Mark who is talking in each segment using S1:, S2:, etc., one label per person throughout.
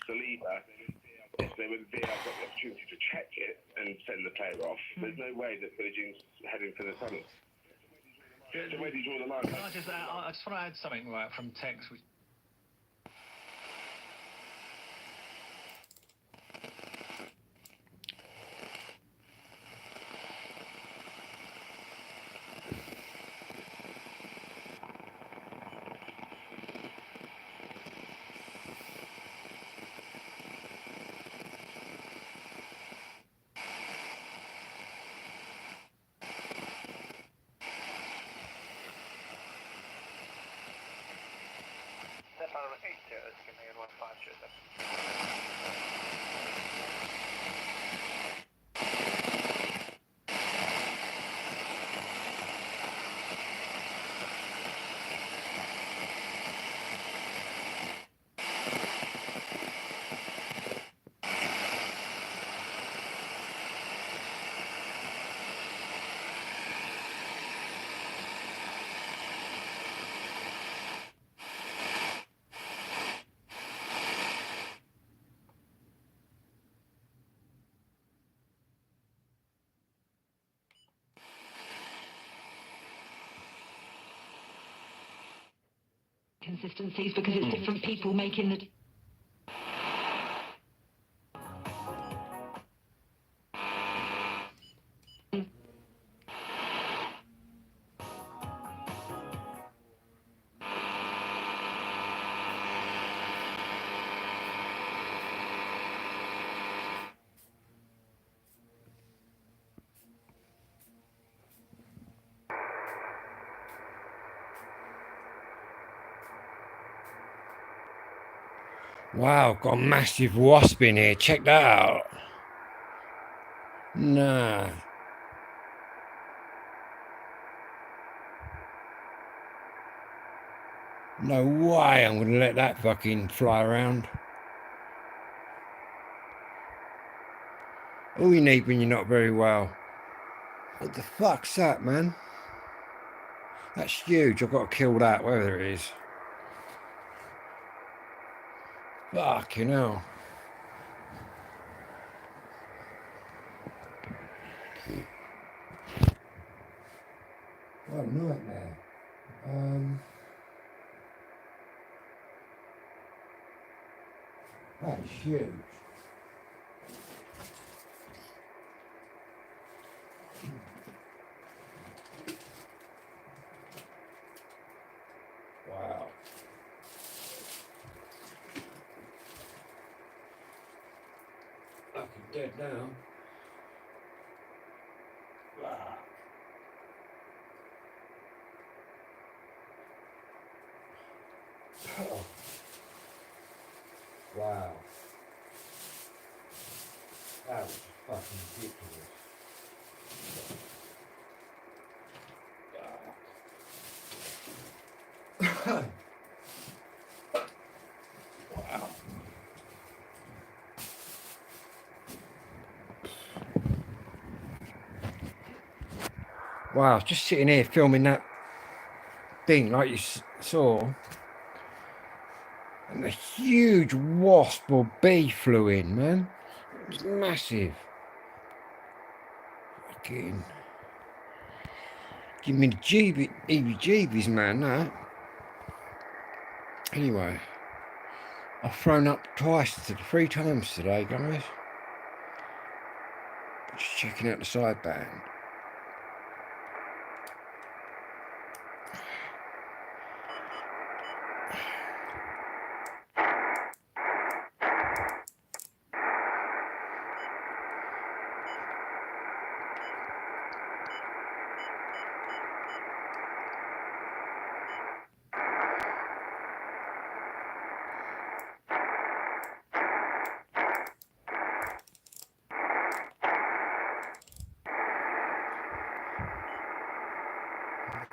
S1: the leader, they would be able to get the opportunity to check it and send the player off. There's no way that Billie Jean's heading for the tunnel. So where do you draw the line?
S2: I just want to add something right from text. Which...
S3: Consistencies because it's different people making the...
S4: Wow, got a massive wasp in here. Check that out. Nah. No way I'm going to let that fucking fly around. All you need when you're not very well. What the fuck's that, man? That's huge. I've got to kill that, whatever it is. Fucking hell. What a nightmare. That's huge. Wow. Fucking dead now. Wow. Oh. Wow. That was fucking ridiculous. Wow. Wow, I was just sitting here filming that thing like you saw. And a huge wasp or bee flew in, man. It was massive. Fucking. Give me the heebie-jeebies, man, that. Anyway. I've thrown up three times today, guys. Just checking out the sideband.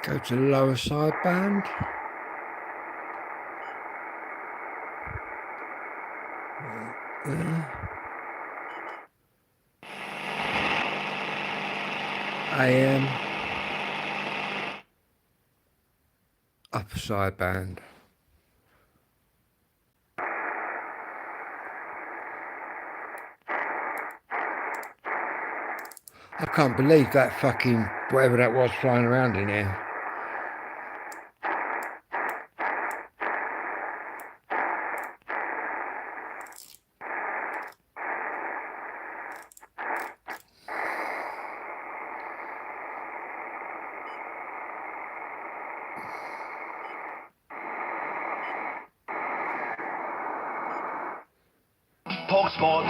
S4: Go to the lower sideband. AM. Upper sideband. I can't believe that fucking whatever that was flying around in here.
S5: Talksport.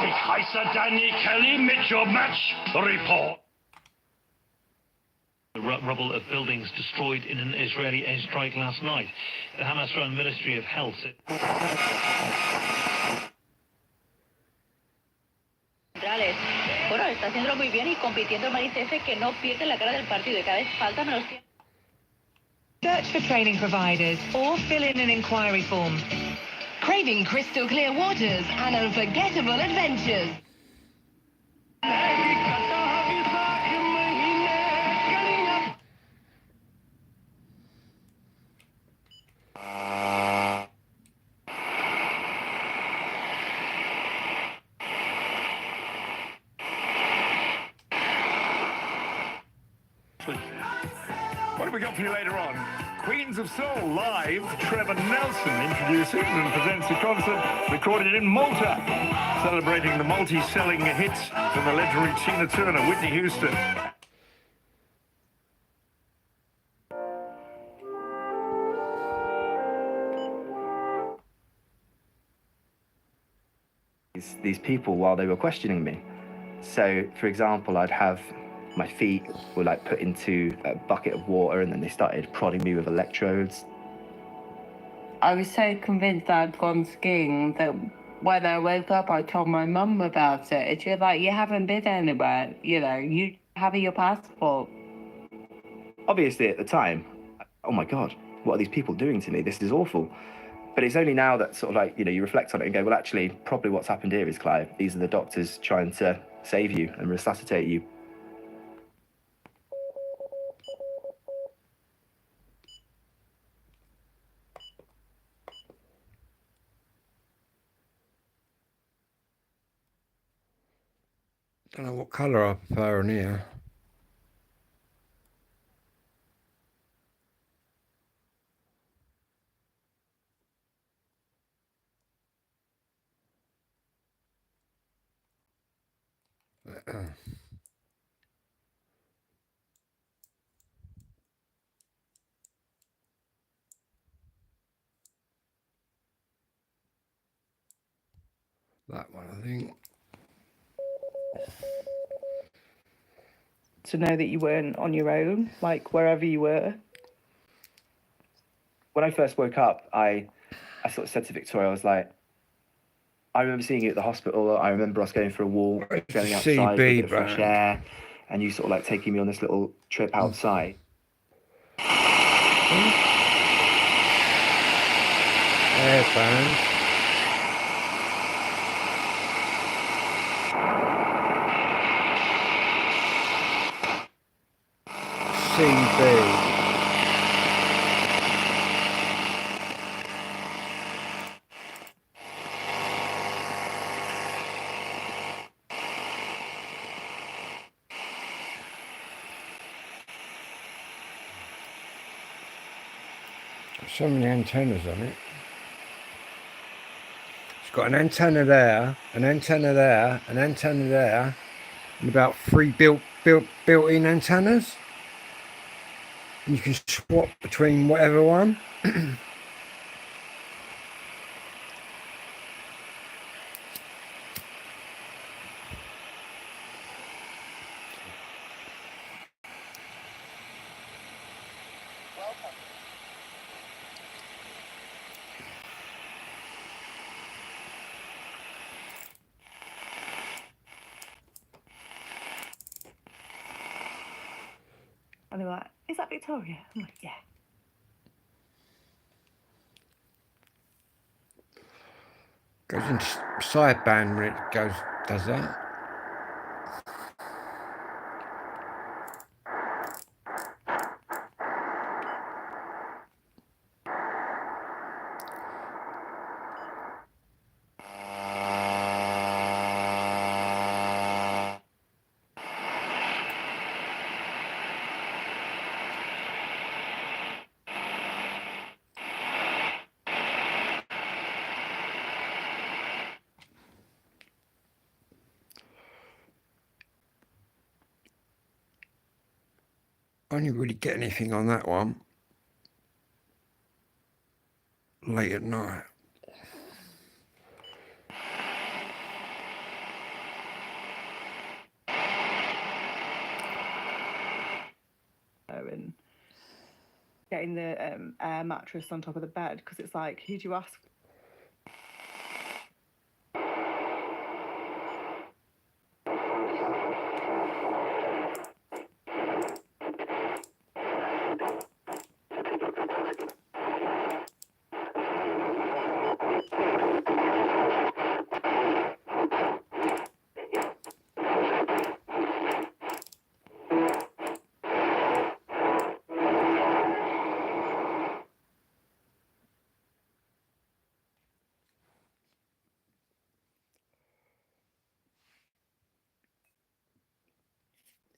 S5: Ich heiße Danny Kelly mit your match report.
S6: The rubble of buildings destroyed in an Israeli airstrike last night. The Hamas-run Ministry of Health said...
S7: Bueno, está haciéndolo muy bien y compitiendo el Maricefe, que no pierde la cara del partido y cada vez faltan menos tiempo.
S8: Search for training providers or fill in an inquiry form.
S9: Craving crystal clear waters and unforgettable adventures.
S5: What have we got for you later on? Queens of Soul live. Trevor Nelson introduces and presents a concert recorded in Malta, celebrating the multi-selling hits from the legendary Tina Turner, Whitney Houston.
S10: These people while they were questioning me. So, for example, I'd have my feet were like put into a bucket of water and then they started prodding me with electrodes.
S11: I was so convinced I'd gone skiing that when I woke up, I told my mum about it. And she was like, you haven't been anywhere, you know, you have your passport.
S10: Obviously at the time, oh my God, what are these people doing to me? This is awful. But it's only now that sort of like, you know, you reflect on it and go, well, actually, probably what's happened here is, Clive, these are the doctors trying to save you and resuscitate you.
S4: Don't know what colour I prefer on here. That one, I think.
S12: To know that you weren't on your own, like wherever you were.
S10: When I first woke up, I sort of said to Victoria, I was like, I remember seeing you at the hospital. I remember us going for a walk, going outside, with a bit of fresh air, and you sort of like taking me on this little trip outside.
S4: Airphones. CB. So many antennas on it. It's got an antenna there, an antenna there, an antenna there, and about 3 built-in antennas. And you can swap between whatever one.
S12: And they were like, is that Victoria? I'm like, yeah.
S4: Goes into sideband when it does that. only really get anything on that one late at night.
S12: And getting the air mattress on top of the bed, because it's like, who do you ask?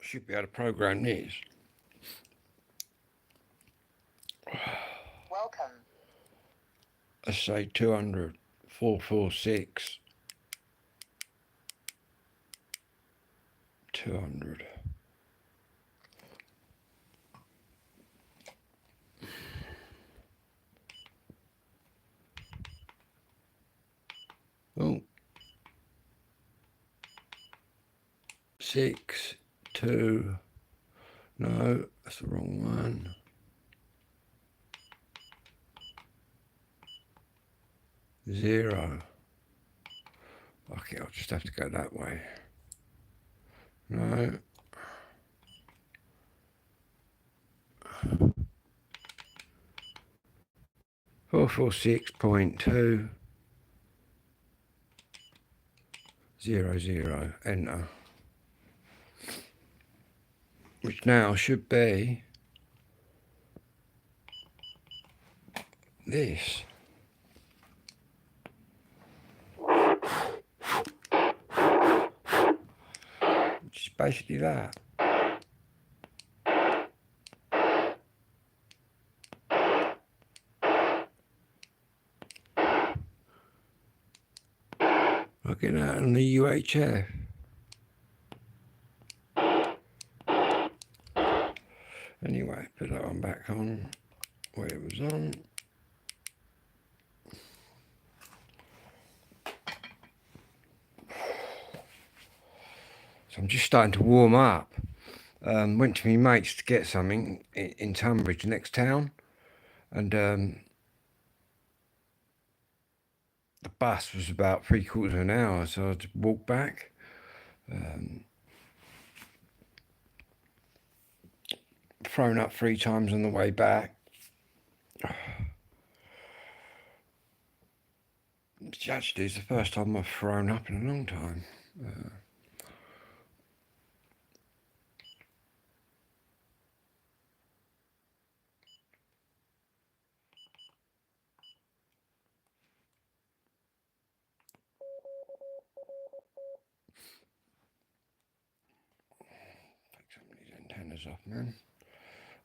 S4: Should be able to program these.
S13: Welcome.
S4: Let's say 200, 446, 200. Oh. 6, 2. No, that's the wrong one. 0. Okay, I'll just have to go that way. No. Four 446.2 0 0. Enter. Which now should be this. Which is basically that. Looking at on the UHF. Anyway, put that one back on where it was on. So I'm just starting to warm up. Went to my mates to get something in Tunbridge, next town, and the bus was about 3/4 of an hour, so I had to walk back. Thrown up 3 times on the way back. Actually, it's the first time I've thrown up in a long time. Take some of these antennas off, man.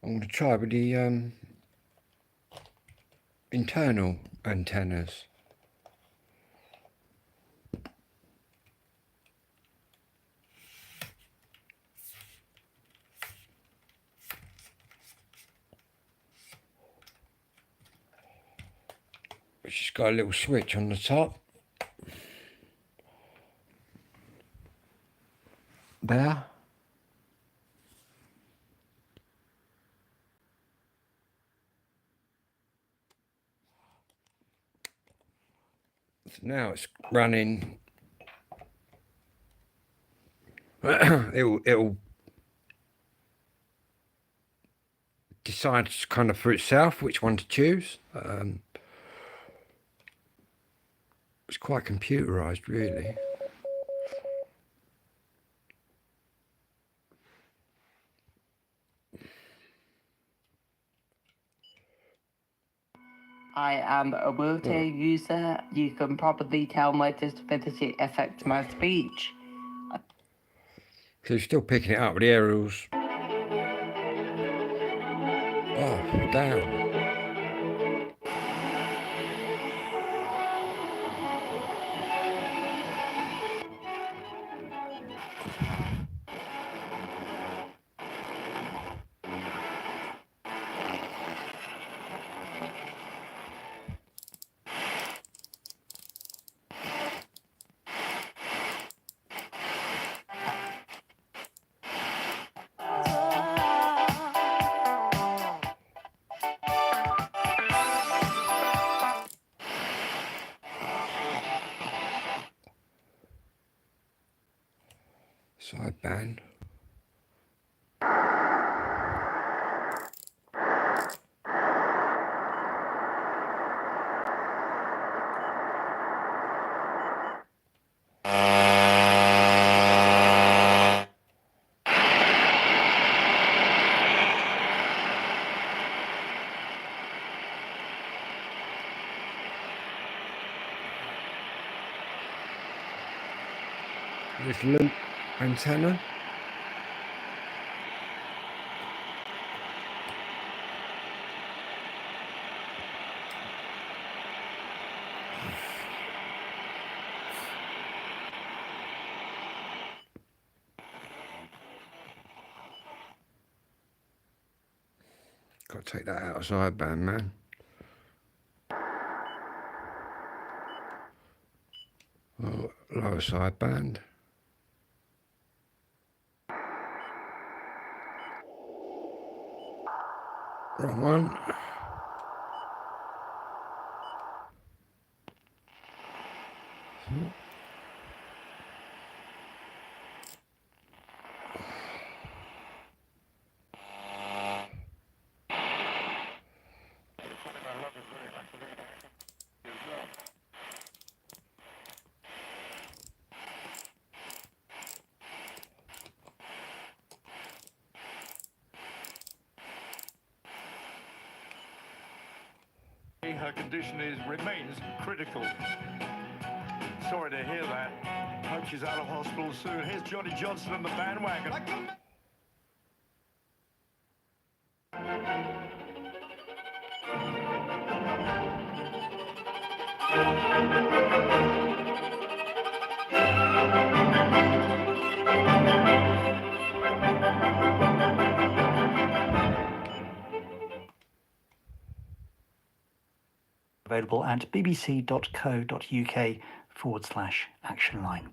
S4: I'm going to try with the internal antennas. Which has got a little switch on the top. There. So now it's running. It'll decide kind of for itself which one to choose. It's quite computerized, really.
S11: I am a wheelchair user. You can probably tell my disability affects my speech.
S4: So you're still picking it up with the aerials. Oh, down. Sideband. This loop antenna. Got to take that out of sideband, man. Oh, lower sideband. Wrong one.
S5: Her condition remains critical. Sorry to hear that. Hope she's out of hospital soon. Here's Johnny Johnson and the bandwagon.
S13: Available at bbc.co.uk/actionline.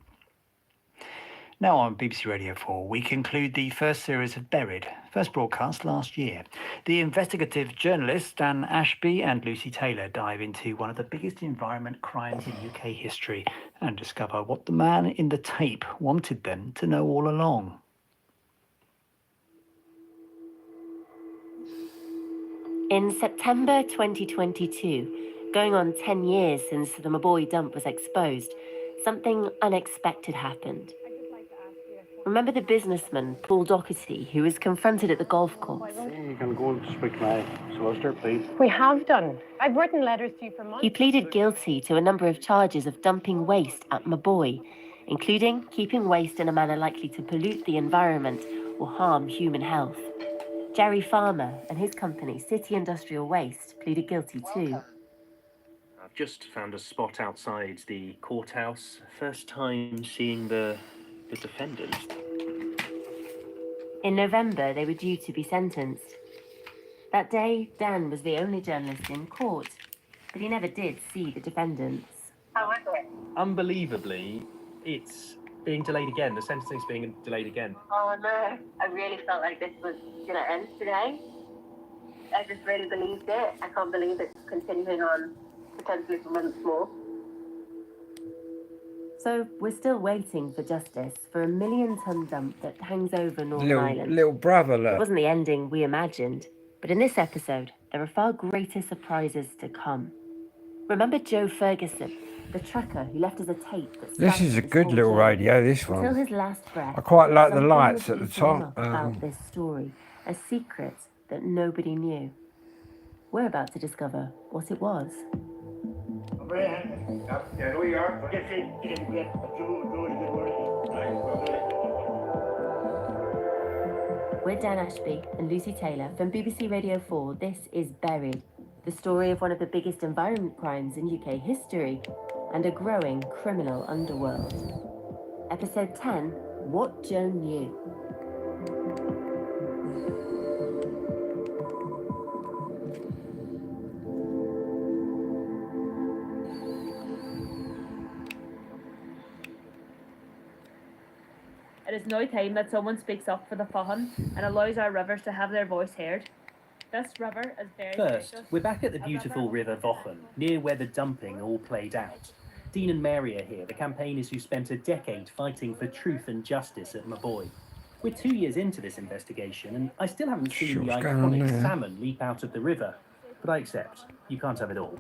S13: Now on BBC Radio 4, we conclude the first series of Buried, first broadcast last year. The investigative journalists Dan Ashby and Lucy Taylor dive into one of the biggest environment crimes in UK history and discover what the man in the tape wanted them to know all along.
S14: In September 2022, going on 10 years since the Maboy dump was exposed, something unexpected happened. Remember the businessman, Paul Doherty, who was confronted at the golf course?
S15: You can go and speak to my solicitor, please.
S16: We have done. I've written letters to you for months.
S14: He pleaded guilty to a number of charges of dumping waste at Maboy, including keeping waste in a manner likely to pollute the environment or harm human health. Jerry Farmer and his company, City Industrial Waste, pleaded guilty too.
S17: I've just found a spot outside the courthouse. First time seeing the defendants.
S14: In November, they were due to be sentenced. That day, Dan was the only journalist in court, but he never did see the defendants.
S17: Unbelievably, it's being delayed again. The sentencing's being delayed again.
S7: Oh no, I really felt like this was going to end today. I just really believed it. I can't believe it's continuing on potentially for months more.
S14: So we're still waiting for justice for a 1 million ton dump that hangs over Northern Ireland.
S4: Little brother, look.
S14: It wasn't the ending we imagined, but in this episode, there are far greater surprises to come. Remember Joe Ferguson, the trucker who left us a tape that
S4: This is a good little radio, this
S14: until
S4: one.
S14: his last breath.
S4: I quite like the
S14: something
S4: lights
S14: was
S4: at the
S14: hidden
S4: top.
S14: about this story, a secret that nobody knew. We're about to discover what it was. We're Dan Ashby and Lucy Taylor from BBC Radio 4. This is Buried, the story of one of the biggest environment crimes in UK history and a growing criminal underworld. Episode 10, What Joe Knew.
S18: It is now time that someone speaks up for the Fahan and allows our rivers to have their voice heard. This river is very
S17: First,
S18: precious.
S17: we're back at the beautiful River Vaughan, near where the dumping all played out.
S19: Dean and Mary are here, the campaigners who spent a decade fighting for truth and justice at Maboy. We're 2 years into this investigation, and I still haven't seen the
S4: What's going on
S19: iconic
S4: there?
S19: salmon leap out of the river. But I accept, you can't have it all.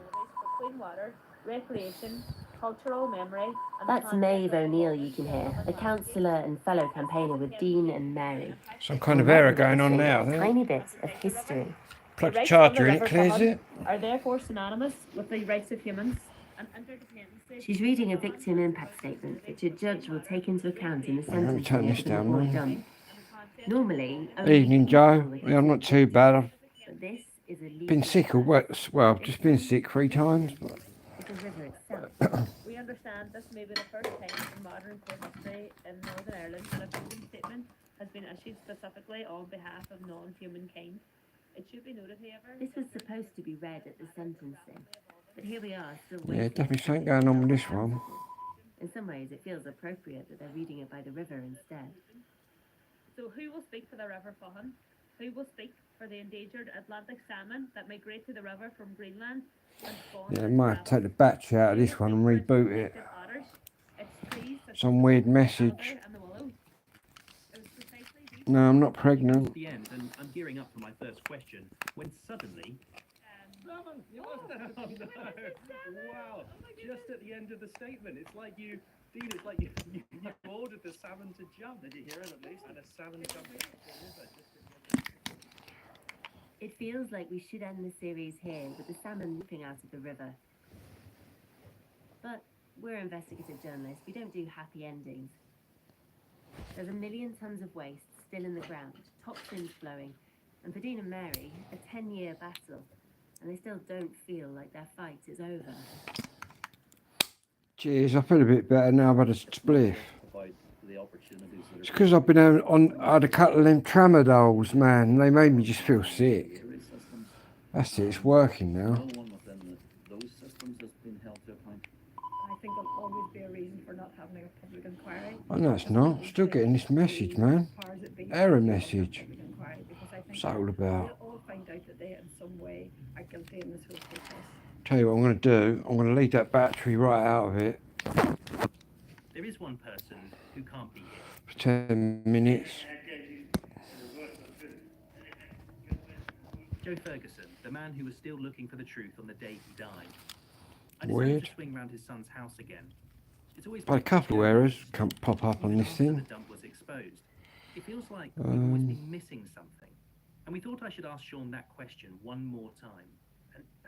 S18: Clean water, recreation, cultural memory. And
S14: That's Maeve O'Neill you can hear, the councillor and fellow campaigner with Dean and Mary.
S4: Some kind of error going on now.
S14: A tiny bit of history.
S4: Plug the
S18: rights
S4: charger
S18: of
S4: in,
S18: the
S4: it clears
S18: river
S4: it.
S18: are therefore synonymous with the rights of humans and interdependency.
S14: She's reading a victim impact statement which a judge will take into account in the
S4: Let me
S14: sentencing
S4: turn this
S14: of the
S4: down,
S14: report
S4: man.
S14: done. Normally, only
S4: Evening, Joe. Yeah, I'm not too bad. I've
S14: but this is a legal
S4: been sick or what? Well, I've just been sick 3 times. But
S14: the river itself.
S18: We understand this may be the first time in modern court history in Northern Ireland that a victim statement has been issued specifically on behalf of non-human kind. It should be noted, however,
S14: This was supposed to be read at the sentencing, but here we are, still
S4: yeah,
S14: waiting.
S4: definitely something going on with this one.
S14: In some ways, it feels appropriate that they're reading it by the river instead.
S18: So who will speak for the River Faughan? Who will speak for the endangered Atlantic salmon that migrate to the river from Greenland and spawn?
S4: Yeah, I might have to take the battery out of this one and reboot it.
S18: Otters? It's trees that
S4: Some weird message.
S18: and the willows. It was precisely these
S4: No, I'm not pregnant.
S19: At the end, and I'm gearing up for my first question, when suddenly... Salmon! Wow! Just at the end of the statement, it's like you... Dean, it's like you ordered the salmon to jump. Did you hear it at least? And a salmon jumping out of the river just at the end.
S14: It feels like we should end the series here with the salmon leaping out of the river. But we're investigative journalists, we don't do happy endings. There's 1 million tons of waste still in the ground, toxins flowing, and for Dean and Mary, a 10-year battle, and they still don't feel like their fight is over.
S4: Cheers, I feel a bit better now. I've had a spliff. It's because I've been I had a couple of them tramadols, man. They made me just feel sick. That's it, it's working now.
S12: I think there'll always be a reason for not having a public inquiry.
S4: Oh, no, it's not. Still getting this message, man. Error message. What's that all about?
S12: They'll all find out that they in some way are guilty in this whole process.
S4: Tell you what I'm going to do. I'm going to leave that battery right out of it
S19: There is one person who can't be here.
S4: for 10 minutes.
S19: Joe Ferguson, the man who was still looking for the truth on the day he died. I decided
S4: Weird.
S19: to swing round his son's house again. It's always
S4: Had a couple of errors come pop up on this
S19: after the
S4: thing.
S19: dump was exposed. It feels like we've always been missing something. And we thought I should ask Sean that question one more time.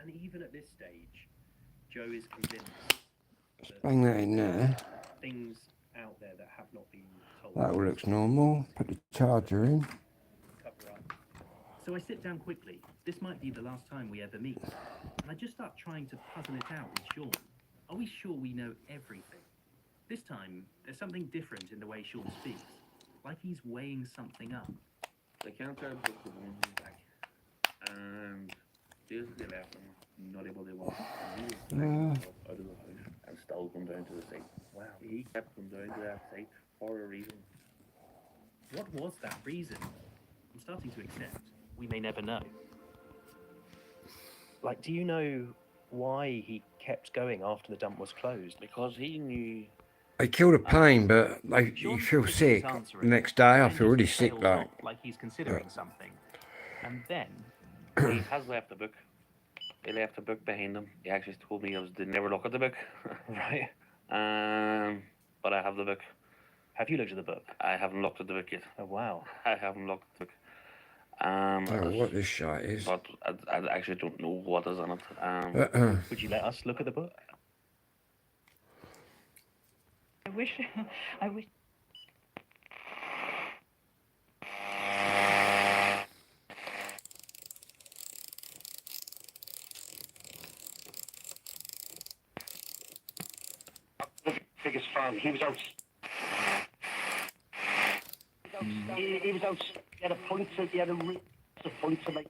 S19: And even at this stage, Joe is convinced
S4: Let's bang that in there.
S19: things out there that have not been told.
S4: That all looks normal. Put the charger in.
S19: Cover up. So I sit down quickly. This might be the last time we ever meet. And I just start trying to puzzle it out with Sean. Are we sure we know everything? This time, there's something different in the way Sean speaks. Like he's weighing something up.
S20: They can't try to book the one back. And basically left them not able to walk. And he was out of the house and still come down to the site. Wow. He kept them down to that site for a reason.
S19: What was that reason? I'm starting to accept. We may never know.
S17: Like, do you know why he kept going after the dump was closed?
S20: Because he knew.
S4: They kill the pain, but you feel sick. The next day, I feel really sick,
S19: Like he's considering something. And then
S20: He has left the book. He left the book behind him. He actually told me to never look at the book.
S17: Right.
S20: But I have the book.
S17: Have you looked at the book?
S20: I haven't looked at the book yet.
S17: Oh, wow.
S20: I haven't looked at the book.
S4: I don't know what this shite is.
S20: But I actually don't know what is in it.
S17: Would you let us look at the book?
S16: I wish.
S15: The biggest fan. He was out. He was out. He had a point to. He had a point to make.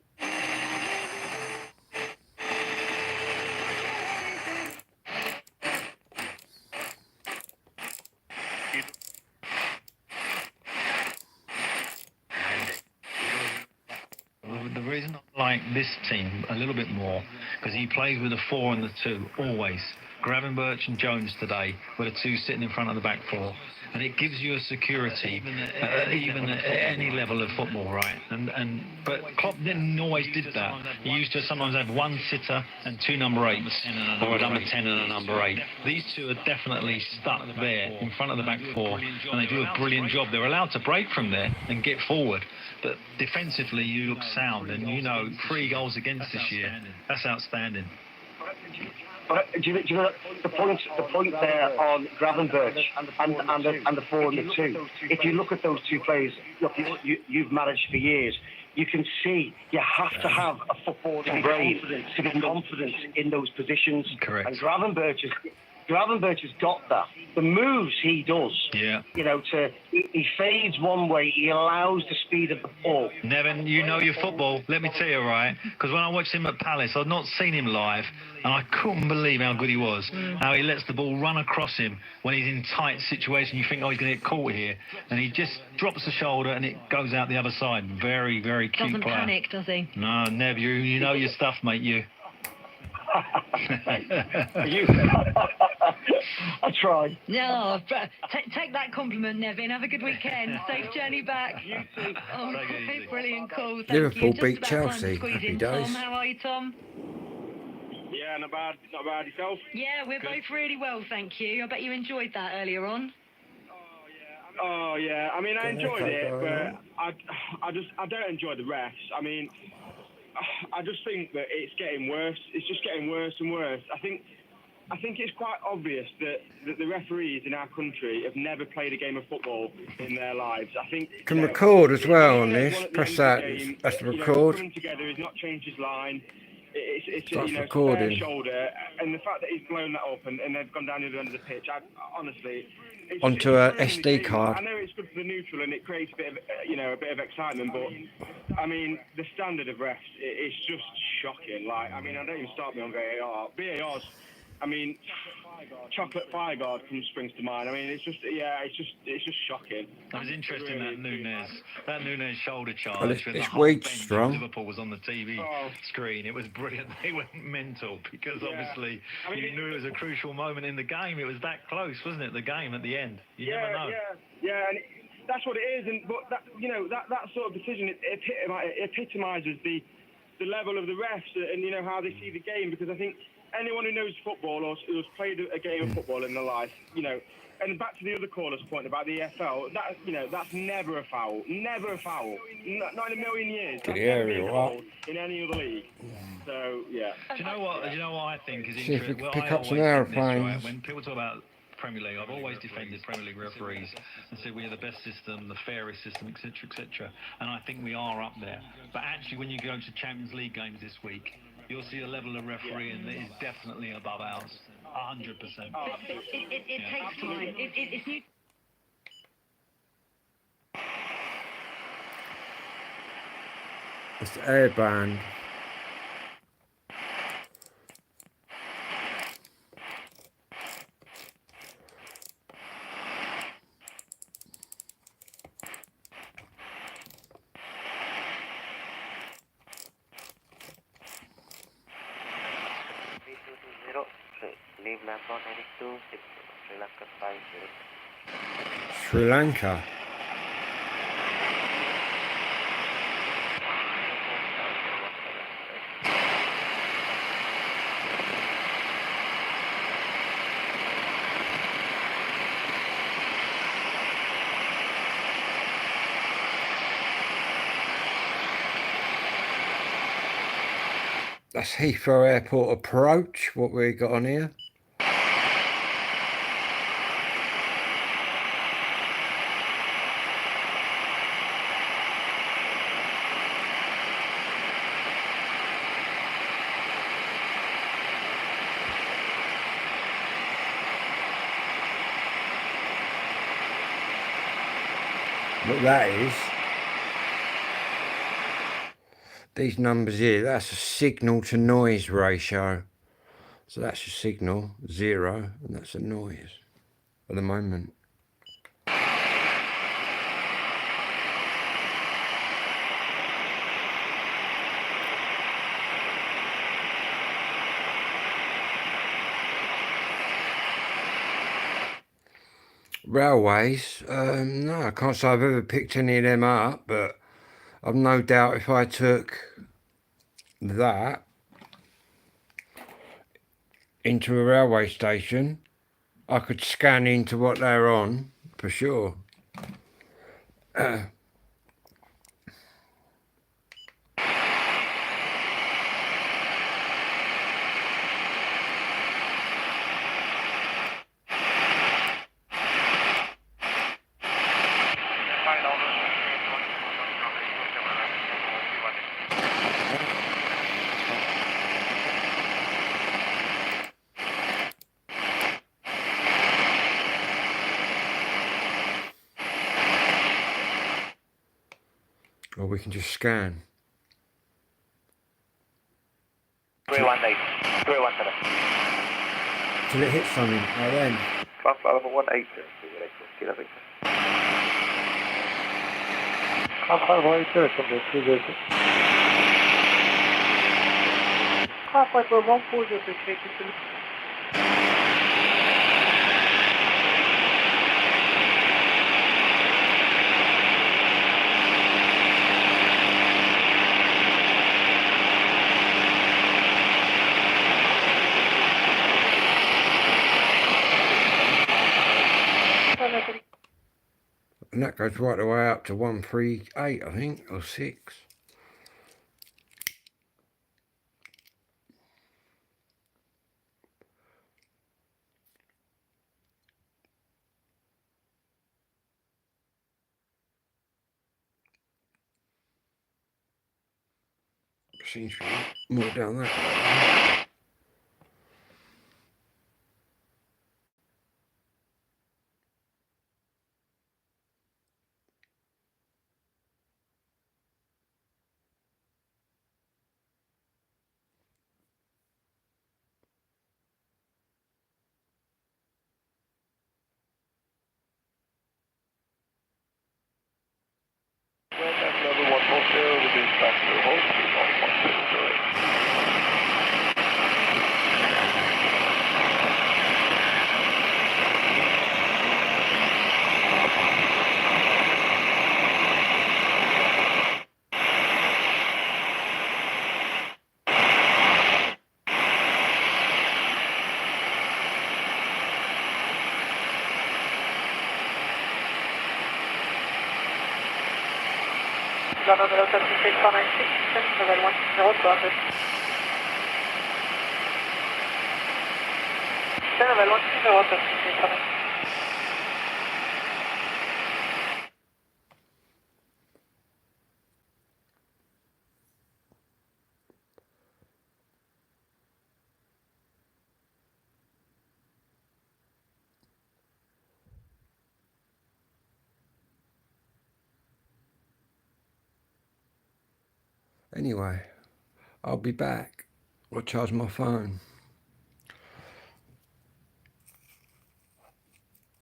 S2: The reason I like this team a little bit more, because he plays with a 4 and the 2, always. Gravenberch and Jones today were the two sitting in front of the back four. And it gives you a security, even at any level of football, right? But Klopp didn't always did that. He used to sometimes have one sitter and two number 8s, or a number 10 and a number 8. These two are definitely stuck there in front of the back four, and they do a brilliant job. They're allowed to break from there and get forward, but defensively you look sound, and 3 goals against this year. That's outstanding.
S15: But do you know the point there on Gravenberch and the 4 and the 2? If you look at those two players, look, you've managed for years. You can see you have to have a footballing brain to be confident in those positions.
S2: Correct.
S15: And Gravenberch has got that. The moves he does, he fades one way, he allows the speed of the ball.
S2: Nevin, you know your football. Let me tell you, right? Because when I watched him at Palace, I'd not seen him live, and I couldn't believe how good he was. How he lets the ball run across him when he's in tight situation. You think, oh, he's going to get caught here, and he just drops the shoulder and it goes out the other side. Very, very cute
S3: Doesn't
S2: player.
S3: panic, does he?
S2: No, Nev, you know your stuff, mate. You.
S15: I try.
S3: No, take that compliment, Nevin. Have a good weekend. Safe journey back. You too. Oh, brilliant call. Thank
S4: Liverpool
S3: you. Just
S4: beat
S3: about time to
S4: Chelsea.
S3: squeeze
S4: Happy
S3: in.
S4: days.
S3: Tom, how are you, Tom?
S1: Yeah, not bad yourself.
S3: Yeah, we're both really well, thank you. I bet you enjoyed that earlier on.
S1: Oh yeah, I mean I enjoyed it, but I don't enjoy the refs. I mean, I just think that it's getting worse. It's just getting worse and worse. I think it's quite obvious that the referees in our country have never played a game of football in their lives. I think
S4: Can record as well on this. Press that. That's the record.
S1: Coming together, he's not changed his line. It's
S4: Starts
S1: spare
S4: recording.
S1: shoulder, and the fact that he's blown that up and they've gone down to the end of the pitch. Honestly.
S4: Onto a SD card.
S1: I know it's good for the neutral and it creates a bit of a bit of excitement, but I mean the standard of refs it's just shocking. Like I mean I don't even start me on VAR. VAR's, I mean, chocolate fire guard springs to mind. I mean it's just shocking.
S2: It was interesting that Nunez shoulder charge.
S4: Well, it's
S2: with the whole
S4: Wade
S2: bench of
S4: strong.
S2: Liverpool was on the TV screen. It was brilliant. They went mental because obviously you knew it was a crucial moment in the game. It was that close, wasn't it? The game at the end. You never know.
S1: Yeah, and that's what it is. And but that that sort of decision it epitomises the level of the refs and how they see the game, because I think anyone who knows football or who's played a game of football in their life, and back to the other caller's point about the EFL, that's never a foul. Never a foul. Not in a million years. That's never been a foul in any other league. So, yeah.
S2: Do you know what I think is
S4: See if we
S2: interesting?
S4: can pick up some aeroplanes.
S2: When people talk about Premier League, I've always defended Premier League referees and said we are the best system, the fairest system, etc., etc. And I think we are up there. But actually, when you go to Champions League games this week, you'll see a level of refereeing that is definitely above ours. 100%.
S3: It takes time. It's new.
S4: It's airband.
S21: Leave Lampard 92, Sri Lanka 50.
S4: Sri Lanka. That's Heathrow Airport approach, what we got on here. What that is, these numbers here, that's a signal to noise ratio. So that's your signal, 0, and that's a noise at the moment. railways, no, I can't say I've ever picked any of them up, but I've no doubt if I took that into a railway station, I could scan into what they're on, for sure. Or we can just scan.
S21: 318, 317.
S4: Till it hits something, oh then.
S21: Class level 18, kilometer. Class level 18, something, 318. Class level 140,
S4: And that goes right the way up to 138, I think, or 6. Seems to be more down that way.
S21: level 140, reduce back to the hold, 318.
S4: Anyway, I'll be back. I'll charge my phone.